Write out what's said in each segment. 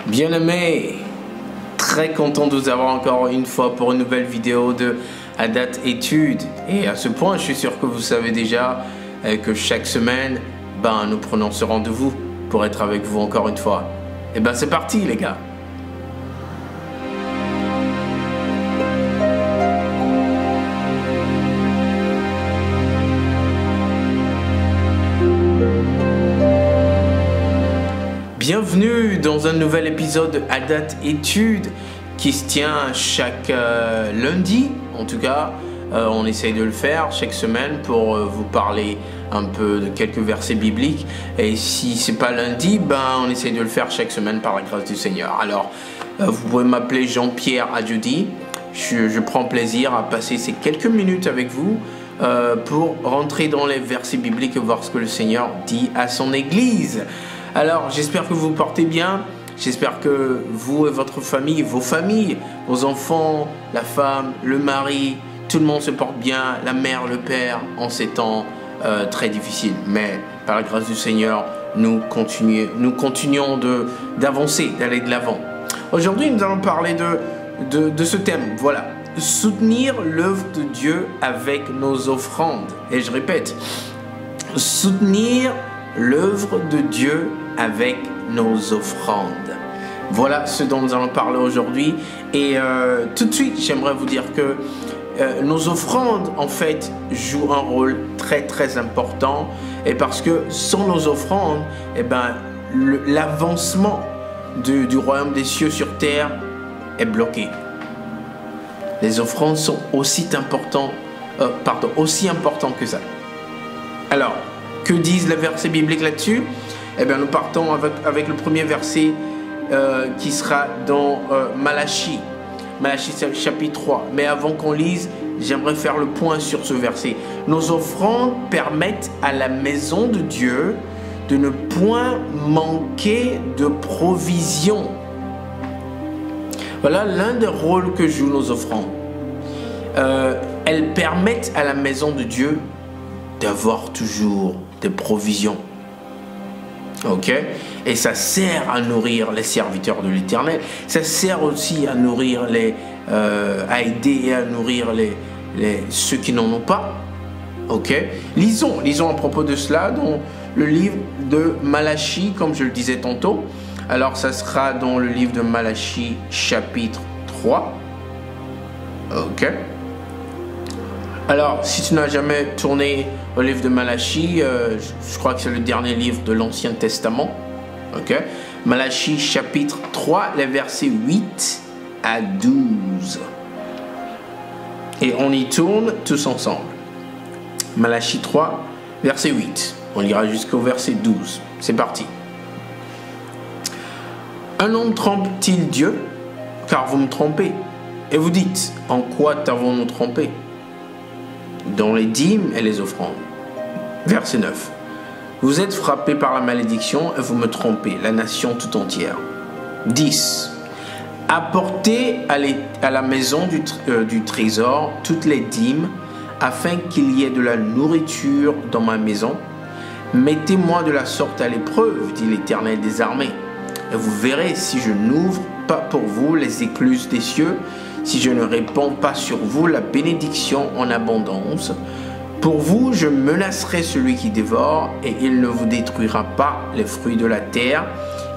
Bien-aimés, très content de vous avoir encore une fois pour une nouvelle vidéo de Adat Études. Et à ce point, je suis sûr que vous savez déjà que chaque semaine, nous prenons ce rendez-vous pour être avec vous encore une fois. Et c'est parti les gars. Bienvenue dans un nouvel épisode de Adat Études qui se tient chaque lundi. En tout cas, on essaye de le faire chaque semaine pour vous parler un peu de quelques versets bibliques. Et si c'est pas lundi, on essaye de le faire chaque semaine par la grâce du Seigneur. Alors, vous pouvez m'appeler Jean-Pierre Adjudi. Je prends plaisir à passer ces quelques minutes avec vous pour rentrer dans les versets bibliques et voir ce que le Seigneur dit à son Église. Alors, j'espère que vous vous portez bien. J'espère que vous et votre famille, vos familles, vos enfants, la femme, le mari, tout le monde se porte bien, la mère, le père, en ces temps très difficiles. Mais par la grâce du Seigneur, nous continuons d'avancer, d'aller de l'avant. Aujourd'hui, nous allons parler de ce thème. Voilà, soutenir l'œuvre de Dieu avec nos offrandes. Et je répète, soutenir l'œuvre de Dieu avec nos offrandes. Voilà ce dont nous allons parler aujourd'hui. Et tout de suite, j'aimerais vous dire que nos offrandes, en fait, jouent un rôle très très important. Et parce que sans nos offrandes, l'avancement du royaume des cieux sur terre est bloqué. Les offrandes sont aussi importantes que ça. Alors, que disent les versets bibliques là-dessus? Nous partons avec le premier verset qui sera dans Malachie chapitre 3. Mais avant qu'on lise, j'aimerais faire le point sur ce verset. Nos offrandes permettent à la maison de Dieu de ne point manquer de provision. Voilà l'un des rôles que jouent nos offrandes. Elles permettent à la maison de Dieu d'avoir toujours des provisions. Ok? Et ça sert à nourrir les serviteurs de l'Éternel. Ça sert aussi à nourrir à aider et à nourrir ceux qui n'en ont pas. Ok? Lisons à propos de cela dans le livre de Malachie, comme je le disais tantôt. Alors, ça sera dans le livre de Malachie, chapitre 3. Ok? Alors, si tu n'as jamais tourné au livre de Malachie, je crois que c'est le dernier livre de l'Ancien Testament. Ok? Malachie chapitre 3, les versets 8 à 12. Et on y tourne tous ensemble. Malachie 3, verset 8. On lira jusqu'au verset 12. C'est parti. Un homme trompe-t-il Dieu? Car vous me trompez. Et vous dites, en quoi t'avons-nous trompé? Dans les dîmes et les offrandes. Verset 9. Vous êtes frappés par la malédiction et vous me trompez, la nation tout entière. 10. Apportez à la maison du trésor toutes les dîmes, afin qu'il y ait de la nourriture dans ma maison. Mettez-moi de la sorte à l'épreuve, dit l'Éternel des armées. Et vous verrez si je n'ouvre pas pour vous les écluses des cieux, si je ne répands pas sur vous la bénédiction en abondance. Pour vous, je menacerai celui qui dévore, et il ne vous détruira pas les fruits de la terre,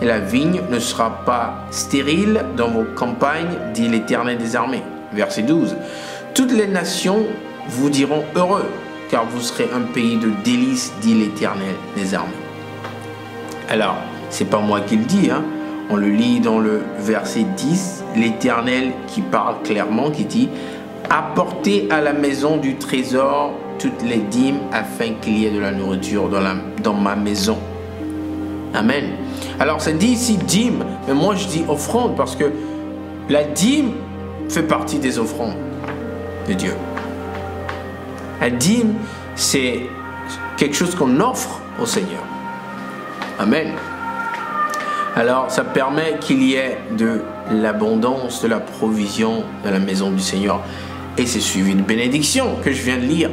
et la vigne ne sera pas stérile dans vos campagnes, dit l'Éternel des armées. Verset 12. Toutes les nations vous diront heureux, car vous serez un pays de délices, dit l'Éternel des armées. Alors, c'est pas moi qui le dis, On le lit dans le verset 10, l'Éternel qui parle clairement, qui dit « Apportez à la maison du trésor toutes les dîmes afin qu'il y ait de la nourriture dans ma maison. » Amen. Alors, ça dit ici dîme, mais moi je dis offrande parce que la dîme fait partie des offrandes de Dieu. La dîme, c'est quelque chose qu'on offre au Seigneur. Amen. Alors, ça permet qu'il y ait de l'abondance, de la provision dans la maison du Seigneur. Et c'est suivi de bénédiction que je viens de lire.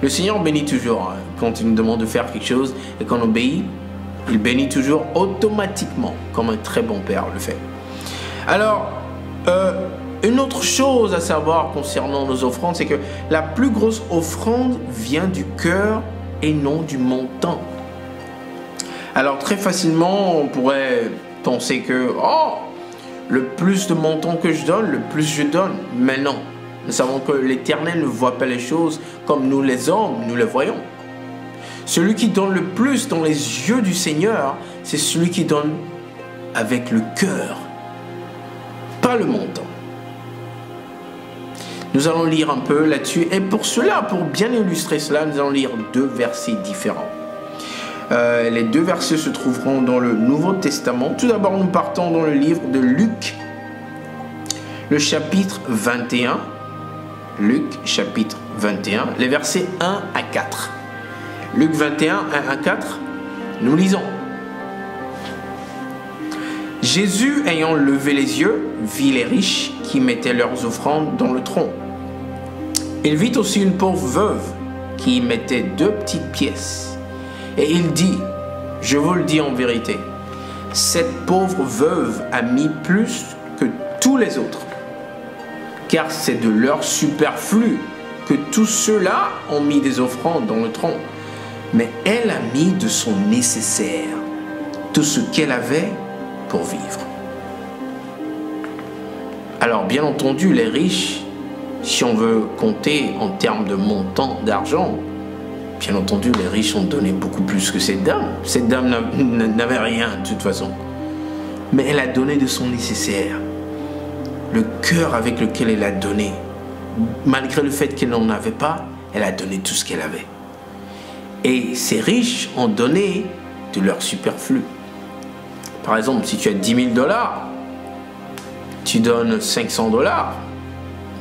Le Seigneur bénit toujours. Quand il nous demande de faire quelque chose et qu'on obéit, Il bénit toujours automatiquement, comme un très bon père le fait. Alors, une autre chose à savoir concernant nos offrandes, c'est que la plus grosse offrande vient du cœur et non du montant. Alors, très facilement, on pourrait penser que, le plus de montant que je donne, le plus je donne. Mais non, nous savons que l'Éternel ne voit pas les choses comme nous les hommes, nous les voyons. Celui qui donne le plus dans les yeux du Seigneur, c'est celui qui donne avec le cœur, pas le montant. Nous allons lire un peu là-dessus. Et pour cela, pour bien illustrer cela, nous allons lire 2 versets différents. Les 2 versets se trouveront dans le Nouveau Testament. Tout d'abord, nous partons dans le livre de Luc, le chapitre 21. Luc, chapitre 21, les versets 1 à 4. Luc 21, 1 à 4, nous lisons. Jésus, ayant levé les yeux, vit les riches qui mettaient leurs offrandes dans le tronc. Il vit aussi une pauvre veuve qui y mettait 2 petites pièces. Et il dit, je vous le dis en vérité, cette pauvre veuve a mis plus que tous les autres, car c'est de leur superflu que tous ceux-là ont mis des offrandes dans le tronc. Mais elle a mis de son nécessaire, tout ce qu'elle avait pour vivre. Alors, bien entendu, les riches, si on veut compter en termes de montant d'argent, bien entendu, les riches ont donné beaucoup plus que cette dame. Cette dame n'avait rien de toute façon. Mais elle a donné de son nécessaire. Le cœur avec lequel elle a donné, malgré le fait qu'elle n'en avait pas, elle a donné tout ce qu'elle avait. Et ces riches ont donné de leur superflu. Par exemple, si tu as 10 000 $, tu donnes 500 $.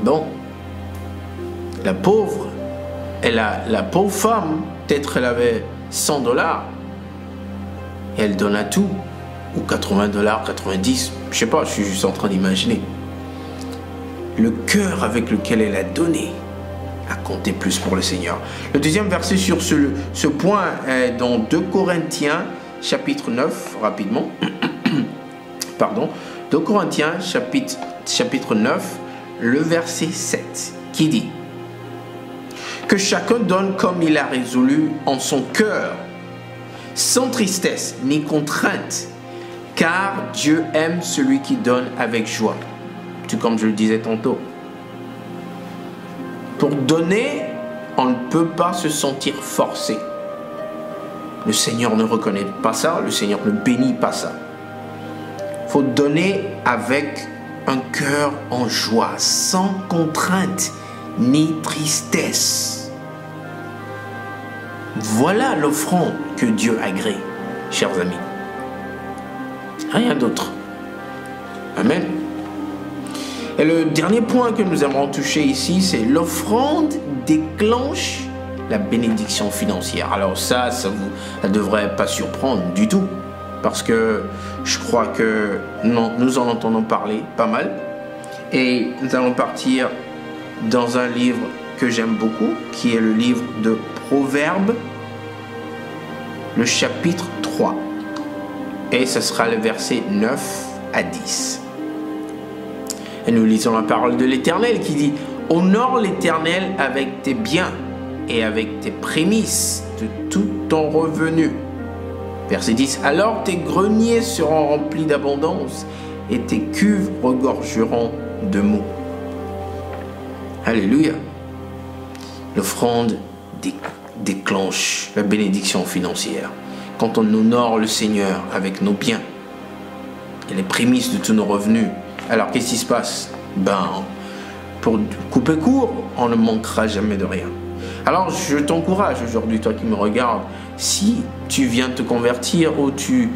Bon, la pauvre, la pauvre femme, peut-être elle avait 100 $, et elle donne à tout, ou 80 $, 90, je sais pas, je suis juste en train d'imaginer. Le cœur avec lequel elle a donné a compté plus pour le Seigneur. Le deuxième verset sur ce point est dans 2 Corinthiens chapitre 9, rapidement. Pardon. 2 Corinthiens chapitre 9, le verset 7, qui dit que chacun donne comme il a résolu en son cœur, sans tristesse ni contrainte, car Dieu aime celui qui donne avec joie. Tout comme je le disais tantôt. Pour donner, on ne peut pas se sentir forcé. Le Seigneur ne reconnaît pas ça, le Seigneur ne bénit pas ça. Il faut donner avec un cœur en joie, sans contrainte ni tristesse. Voilà l'offrande que Dieu agrée, chers amis. Rien d'autre. Amen. Et le dernier point que nous aimerons toucher ici, c'est l'offrande déclenche la bénédiction financière. Alors ça ne devrait pas surprendre du tout, parce que je crois que nous en entendons parler pas mal. Et nous allons partir dans un livre que j'aime beaucoup, qui est le livre de Proverbes, le chapitre 3. Et ce sera le verset 9 à 10. Et nous lisons la parole de l'Éternel qui dit « Honore l'Éternel avec tes biens et avec tes prémices de tout ton revenu. » Verset 10 « Alors tes greniers seront remplis d'abondance et tes cuves regorgeront de mou. » Alléluia. L'offrande déclenche la bénédiction financière. Quand on honore le Seigneur avec nos biens et les prémices de tous nos revenus, alors qu'est-ce qui se passe? Pour couper court, on ne manquera jamais de rien. Alors je t'encourage aujourd'hui, toi qui me regardes, si tu viens te convertir ou tu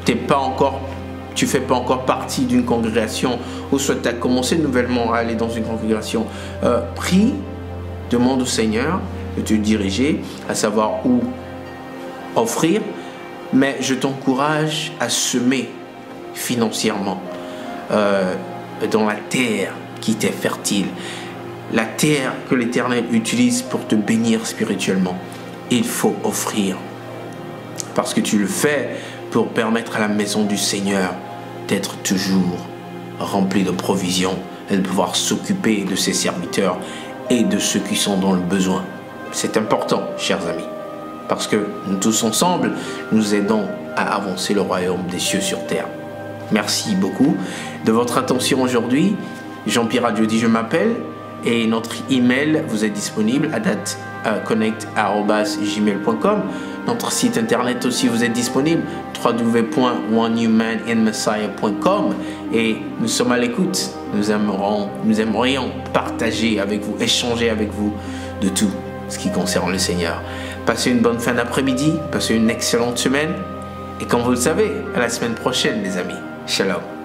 fais pas encore partie d'une congrégation, ou soit tu as commencé nouvellement à aller dans une congrégation, prie, demande au Seigneur de te diriger, à savoir où offrir, mais je t'encourage à semer financièrement dans la terre qui t'est fertile, la terre que l'Éternel utilise pour te bénir spirituellement. il faut offrir. Parce que tu le fais pour permettre à la maison du Seigneur d'être toujours remplie de provisions et de pouvoir s'occuper de ses serviteurs et de ceux qui sont dans le besoin. C'est important, chers amis, parce que nous tous ensemble, nous aidons à avancer le royaume des cieux sur terre. Merci beaucoup de votre attention aujourd'hui. Jean-Pierre Adiodi, je m'appelle, et notre email vous est disponible à dateconnect@gmail.com. Notre site internet aussi vous est disponible, www.onehummaninmessiah.com, et nous sommes à l'écoute. Nous aimerions partager avec vous, échanger avec vous de tout ce qui concerne le Seigneur. Passez une bonne fin d'après-midi, passez une excellente semaine, et comme vous le savez, à la semaine prochaine les amis. Shalom.